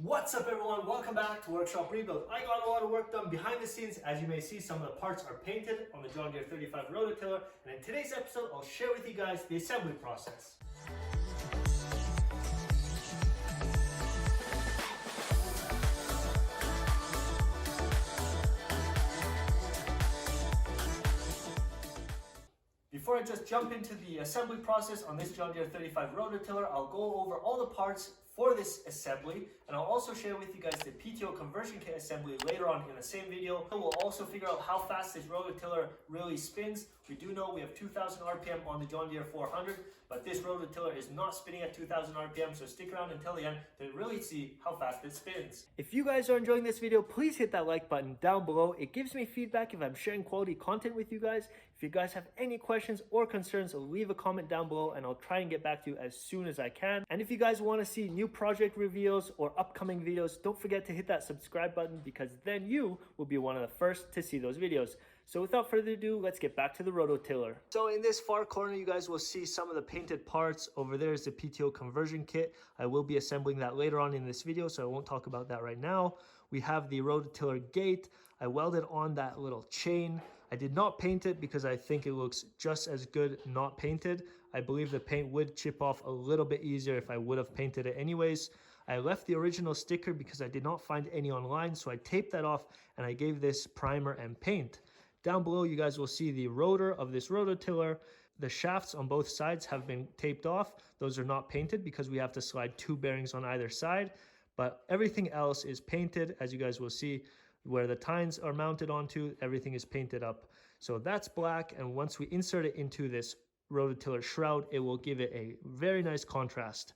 What's up everyone, welcome back to Workshop Rebuild. I got a lot of work done behind the scenes. As you may see, some of the parts are painted on the John Deere 35 Rototiller, and in today's episode I'll share with you guys the assembly process. Before I just jump into the assembly process on this John Deere 35 Rototiller, I'll go over all the parts for this assembly, and I'll also share with you guys the PTO Conversion Kit assembly later on in the same video. We'll also figure out how fast this Rototiller really spins. We do know we have 2000 RPM on the John Deere 400, but this Rototiller is not spinning at 2000 RPM, so stick around until the end to really see how fast it spins. If you guys are enjoying this video, please hit that like button down below. It gives me feedback if I'm sharing quality content with you guys. If you guys have any questions or concerns, leave a comment down below and I'll try and get back to you as soon as I can. And if you guys want to see new project reveals or upcoming videos, don't forget to hit that subscribe button, because then you will be one of the first to see those videos. So without further ado, let's get back to the Rototiller. So in this far corner, you guys will see some of the painted parts. Over there is the PTO Conversion Kit. I will be assembling that later on in this video, so I won't talk about that right now. We have the Rototiller gate. I welded on that little chain. I did not paint it because I think it looks just as good not painted. I believe the paint would chip off a little bit easier if I would have painted it anyways. I left the original sticker because I did not find any online, so I taped that off and I gave this primer and paint. Down below, you guys will see the rotor of this Rototiller. The shafts on both sides have been taped off. Those are not painted because we have to slide two bearings on either side, but everything else is painted. As you guys will see, where the tines are mounted onto, everything is painted up. So that's black, and once we insert it into this Rototiller shroud, it will give it a very nice contrast.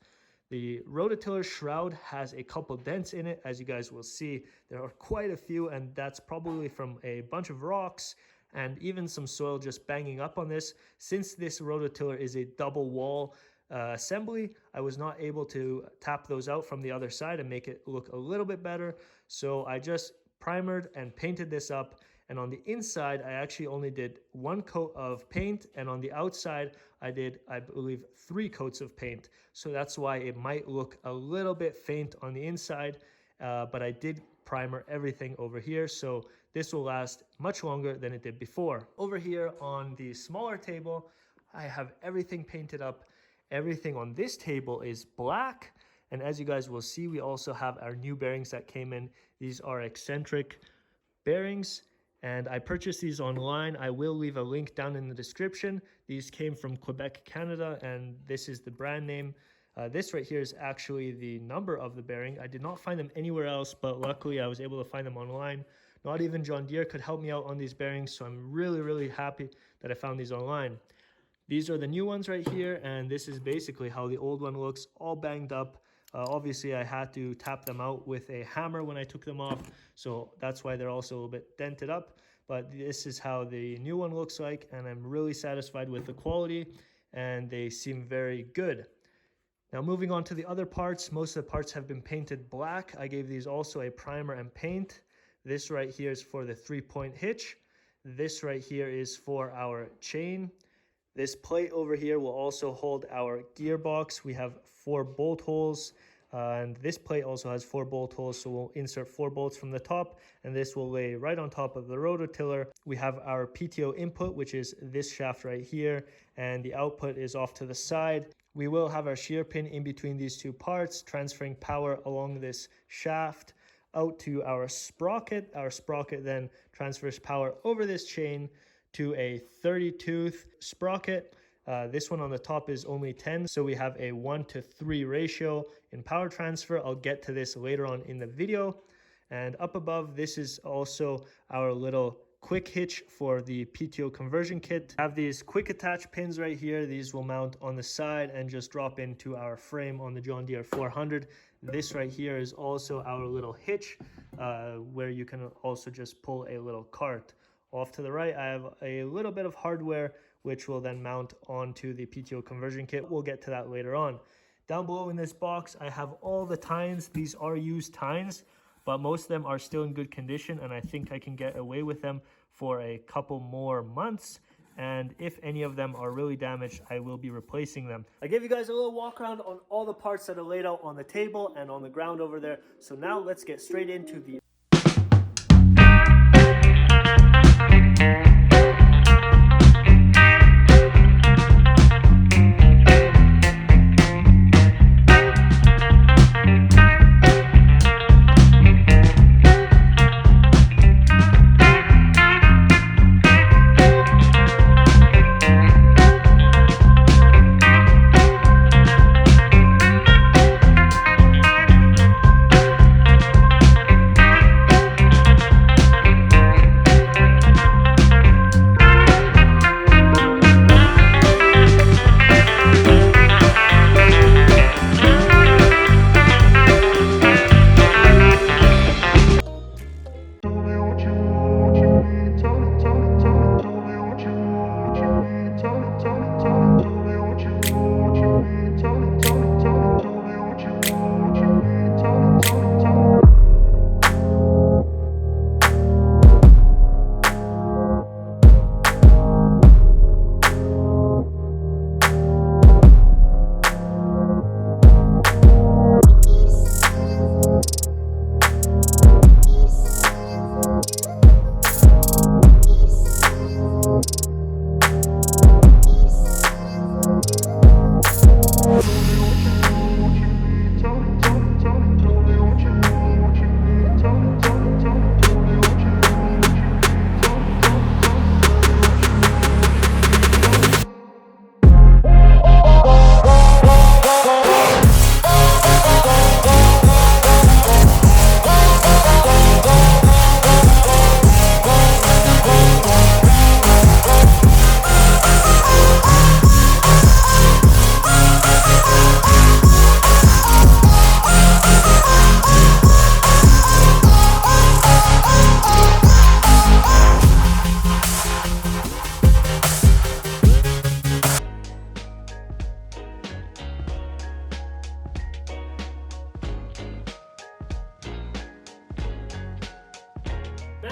The Rototiller shroud has a couple dents in it. As you guys will see, there are quite a few, and that's probably from a bunch of rocks and even some soil just banging up on this. Since this Rototiller is a double wall assembly, I was not able to tap those out from the other side and make it look a little bit better. So I just primered and painted this up, and on the inside I actually only did one coat of paint, and on the outside I did, I believe, 3 coats of paint. So that's why it might look a little bit faint on the inside, but I did primer everything over here, so this will last much longer than it did before. Over here on the smaller table, I have everything painted up. Everything on this table is black. And as you guys will see, we also have our new bearings that came in. These are eccentric bearings, and I purchased these online. I will leave a link down in the description. These came from Quebec, Canada, and this is the brand name. This right here is actually the number of the bearing. I did not find them anywhere else, but luckily I was able to find them online. Not even John Deere could help me out on these bearings, so I'm really happy that I found these online. These are the new ones right here, and this is basically how the old one looks, all banged up. Obviously, I had to tap them out with a hammer when I took them off, so that's why they're also a little bit dented up. But this is how the new one looks like, and I'm really satisfied with the quality, and they seem very good. Now, moving on to the other parts, most of the parts have been painted black. I gave these also a primer and paint. This right here is for the 3-point hitch. This right here is for our chain. This plate over here will also hold our gearbox. We have 4 bolt holes, and this plate also has 4 bolt holes, so we'll insert 4 bolts from the top, and this will lay right on top of the Rototiller. We have our PTO input, which is this shaft right here, and the output is off to the side. We will have our shear pin in between these 2 parts, transferring power along this shaft out to our sprocket. Our sprocket then transfers power over this chain to a 30-tooth sprocket. This one on the top is only 10, so we have a 1:3 ratio in power transfer. I'll get to this later on in the video. And up above, this is also our little quick hitch for the PTO Conversion Kit. I have these quick attach pins right here. These will mount on the side and just drop into our frame on the John Deere 400. This right here is also our little hitch, where you can also just pull a little cart. Off to the right, I have a little bit of hardware, which will then mount onto the PTO Conversion Kit. We'll get to that later on. Down below in this box, I have all the tines. These are used tines, but most of them are still in good condition, and I think I can get away with them for a couple more months. and if any of them are really damaged, I will be replacing them. I gave you guys a little walk around on all the parts that are laid out on the table and on the ground over there. So now let's get straight into the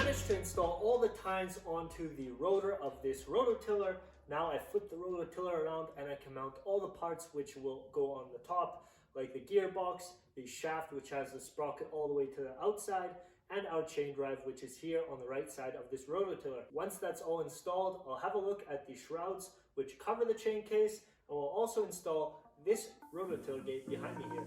managed to install all the tines onto the rotor of this rototiller. Now I flip the rototiller around and I can mount all the parts which will go on the top, like the gearbox, the shaft which has the sprocket all the way to the outside, and our chain drive which is here on the right side of this rototiller. Once that's all installed, I'll have a look at the shrouds which cover the chain case, and we'll also install this rototiller gate behind me here.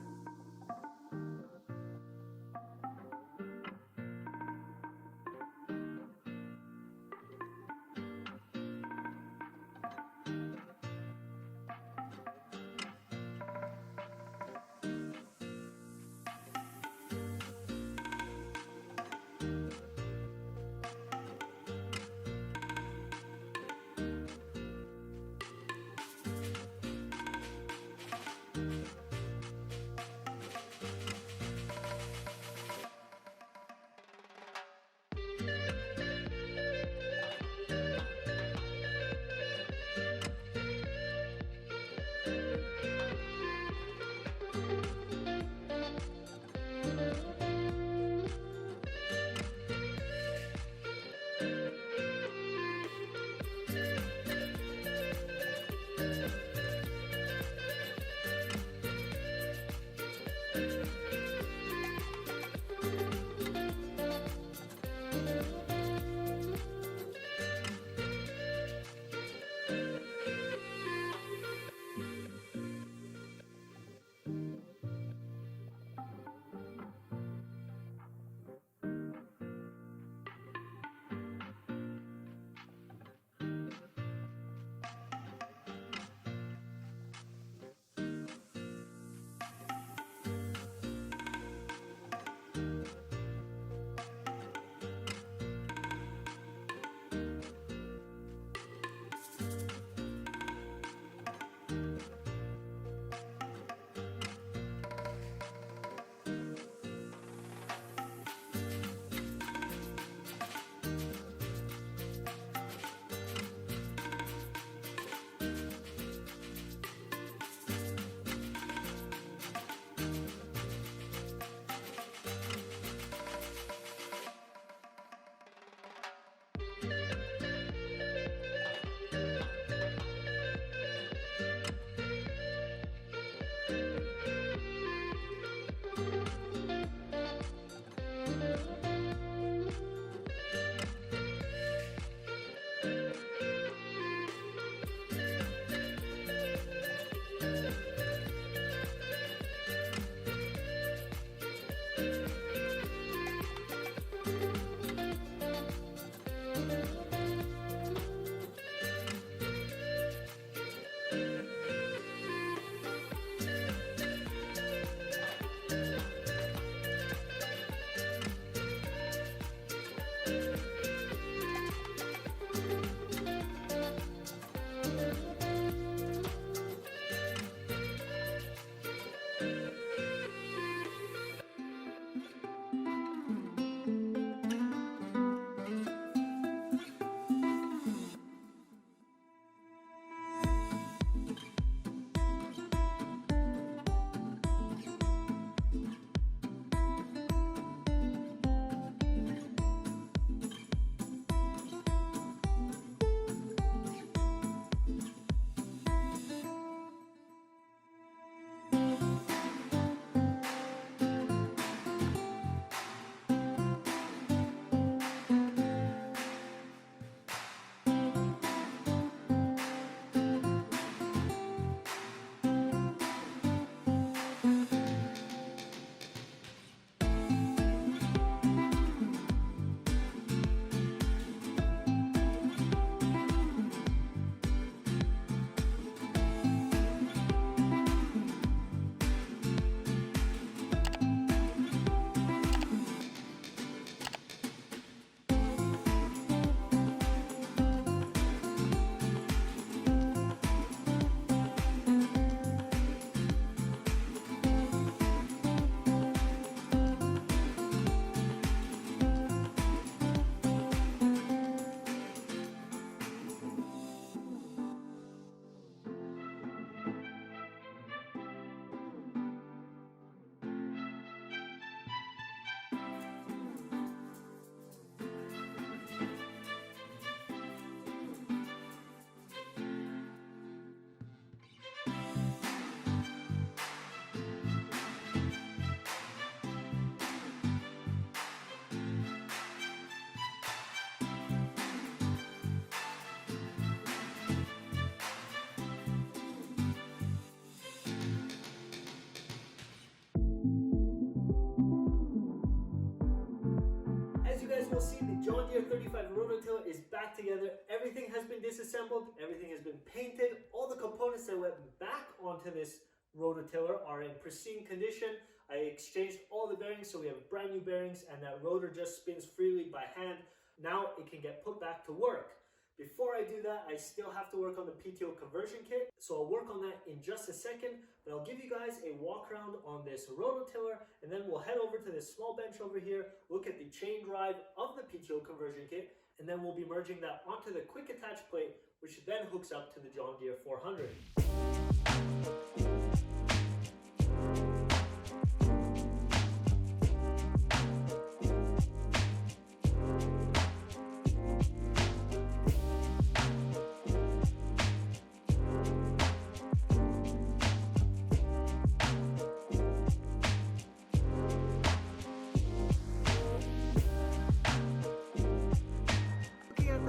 will see, the John Deere 35 Rototiller is back together. Everything has been disassembled, everything has been painted. All the components that went back onto this Rototiller are in pristine condition. I exchanged all the bearings, so we have brand new bearings, and that rotor just spins freely by hand. Now it can get put back to work. Before I do that, I still have to work on the PTO Conversion Kit, so I'll work on that in just a second, but I'll give you guys a walk around on this Rototiller, and then we'll head over to this small bench over here, look at the chain drive of the PTO Conversion Kit, and then we'll be merging that onto the quick attach plate, which then hooks up to the John Deere 400.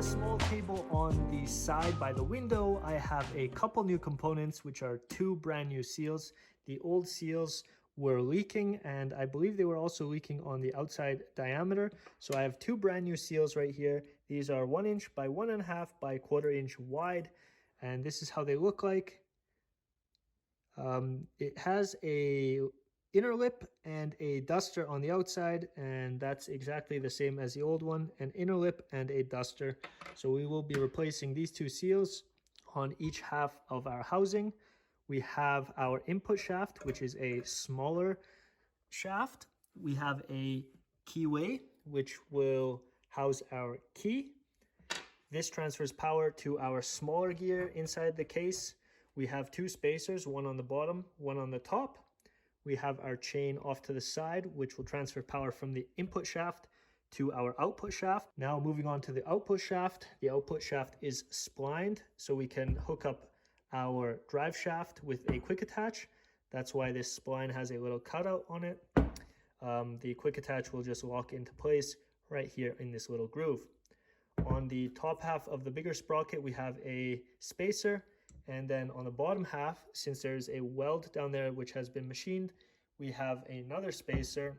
Small table on the side by the window, I have a couple new components, which are two brand new seals. The old seals were leaking, and I believe they were also leaking on the outside diameter. So I have two brand new seals right here. These are 1 inch by 1.5 by 1/4 inch wide, and this is how they look like. It has a inner lip and a duster on the outside, and that's exactly the same as the old one, an inner lip and a duster. So we will be replacing these two seals on each half of our housing. We have our input shaft, which is a smaller shaft. We have a keyway, which will house our key. This transfers power to our smaller gear inside the case. We have two spacers, one on the bottom, one on the top. We have our chain off to the side, which will transfer power from the input shaft to our output shaft. Now moving on to the output shaft. The output shaft is splined, so we can hook up our drive shaft with a quick attach. That's why this spline has a little cutout on it. The quick attach will just lock into place right here in this little groove. On the top half of the bigger sprocket, we have a spacer. And then on the bottom half, since there's a weld down there which has been machined, we have another spacer,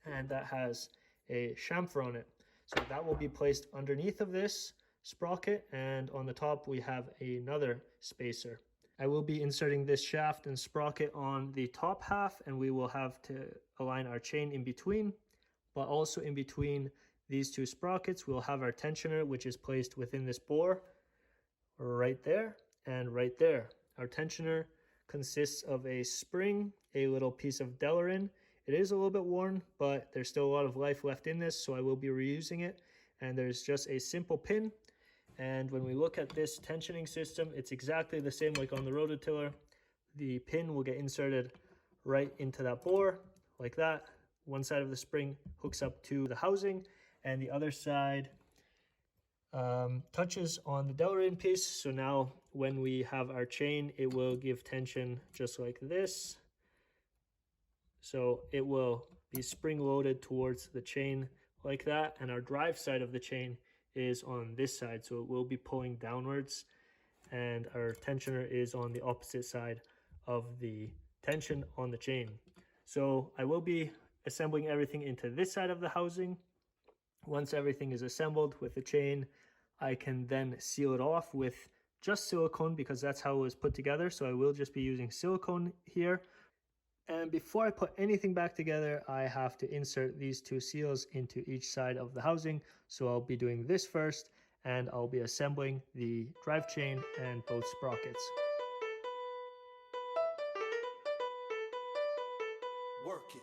and that has a chamfer on it. So that will be placed underneath of this sprocket, and on the top we have another spacer. I will be inserting this shaft and sprocket on the top half, and we will have to align our chain in between, but also in between these two sprockets we'll have our tensioner, which is placed within this bore right there. And right there, our tensioner consists of a spring, a little piece of Delrin. It is a little bit worn, but there's still a lot of life left in this, so I will be reusing it. And there's just a simple pin. And when we look at this tensioning system, it's exactly the same like on the Rototiller. The pin will get inserted right into that bore, like that. One side of the spring hooks up to the housing, and the other side touches on the Delrin piece. So now when we have our chain, it will give tension just like this. So it will be spring loaded towards the chain like that, and our drive side of the chain is on this side, so it will be pulling downwards, and our tensioner is on the opposite side of the tension on the chain. So I will be assembling everything into this side of the housing. Once everything is assembled with the chain, I can then seal it off with just silicone, because that's how it was put together. So I will just be using silicone here. And before I put anything back together, I have to insert these two seals into each side of the housing. So I'll be doing this first, and I'll be assembling the drive chain and both sprockets. Work it.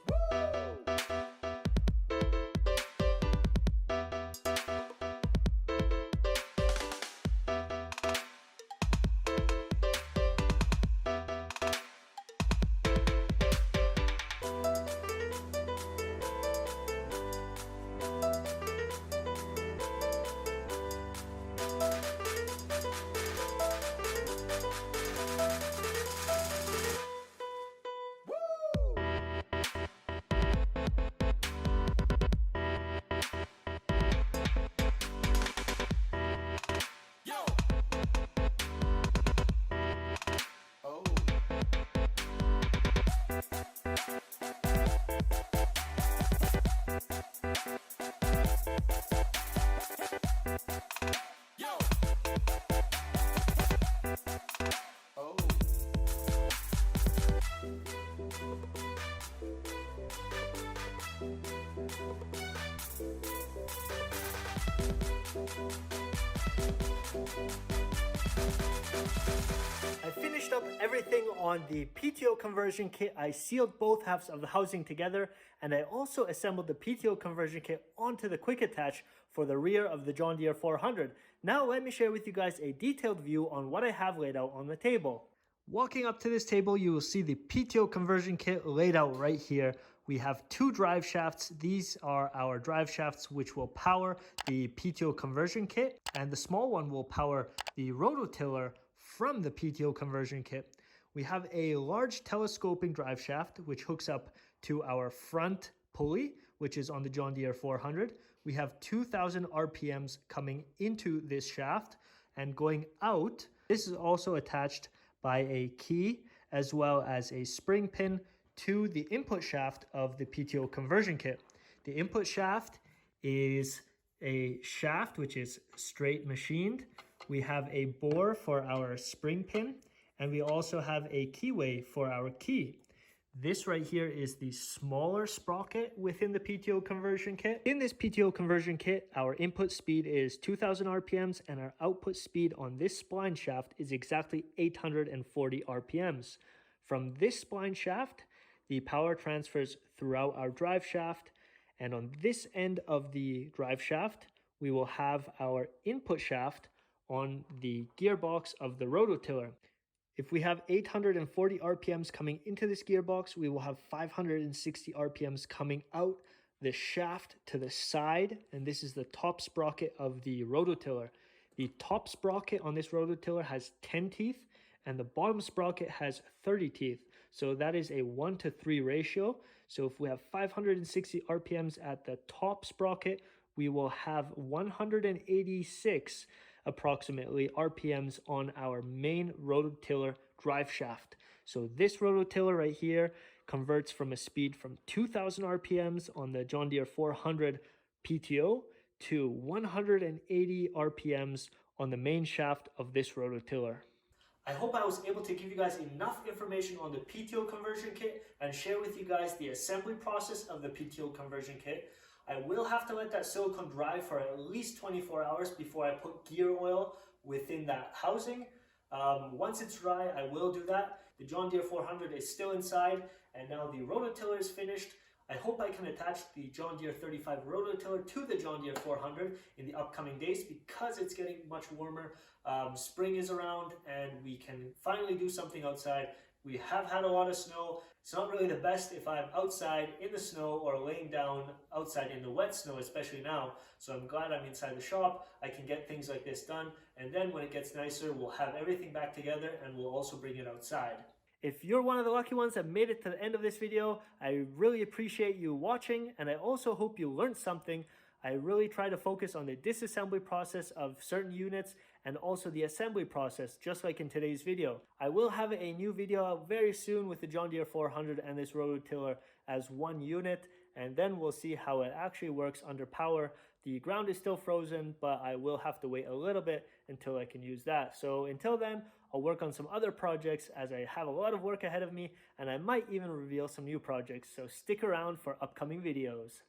I finished up everything on the PTO conversion kit. I sealed both halves of the housing together, and I also assembled the PTO conversion kit onto the quick attach for the rear of the John Deere 400. Now let me share with you guys a detailed view on what I have laid out on the table. Walking up to this table, you will see the PTO conversion kit laid out right here. We have two drive shafts. These are our drive shafts which will power the PTO conversion kit, and the small one will power the rototiller from the PTO conversion kit. We have a large telescoping drive shaft which hooks up to our front pulley, which is on the John Deere 400. We have 2,000 RPMs coming into this shaft, and going out, this is also attached by a key as well as a spring pin to the input shaft of the PTO conversion kit. The input shaft is a shaft which is straight machined. We have a bore for our spring pin, and we also have a keyway for our key. This right here is the smaller sprocket within the PTO conversion kit. In this PTO conversion kit, our input speed is 2,000 RPMs, and our output speed on this spline shaft is exactly 840 RPMs. From this spline shaft, the power transfers throughout our drive shaft, and on this end of the drive shaft, we will have our input shaft on the gearbox of the rototiller. If we have 840 RPMs coming into this gearbox, we will have 560 RPMs coming out the shaft to the side, and this is the top sprocket of the rototiller. The top sprocket on this rototiller has 10 teeth, and the bottom sprocket has 30 teeth. So that is a 1:3 ratio. So if we have 560 RPMs at the top sprocket, we will have 186 approximately RPMs on our main rototiller drive shaft. So this rototiller right here converts from a speed from 2,000 RPMs on the John Deere 400 PTO to 180 RPMs on the main shaft of this rototiller. I hope I was able to give you guys enough information on the PTO conversion kit and share with you guys the assembly process of the PTO conversion kit. I will have to let that silicone dry for at least 24 hours before I put gear oil within that housing. Once it's dry, I will do that. The John Deere 400 is still inside, and now the rototiller is finished. I hope I can attach the John Deere 35 rototiller to the John Deere 400 in the upcoming days because it's getting much warmer. Spring is around and we can finally do something outside. We have had a lot of snow. It's not really the best if I'm outside in the snow or laying down outside in the wet snow, especially now. So I'm glad I'm inside the shop. I can get things like this done. And then when it gets nicer, we'll have everything back together and we'll also bring it outside. If you're one of the lucky ones that made it to the end of this video, I really appreciate you watching, and I also hope you learned something. I really try to focus on the disassembly process of certain units and also the assembly process, just like in today's video. I will have a new video out very soon with the John Deere 400 and this rototiller as one unit, and then we'll see how it actually works under power. The ground is still frozen, but I will have to wait a little bit until I can use that. So until then, I'll work on some other projects as I have a lot of work ahead of me, and I might even reveal some new projects, so stick around for upcoming videos.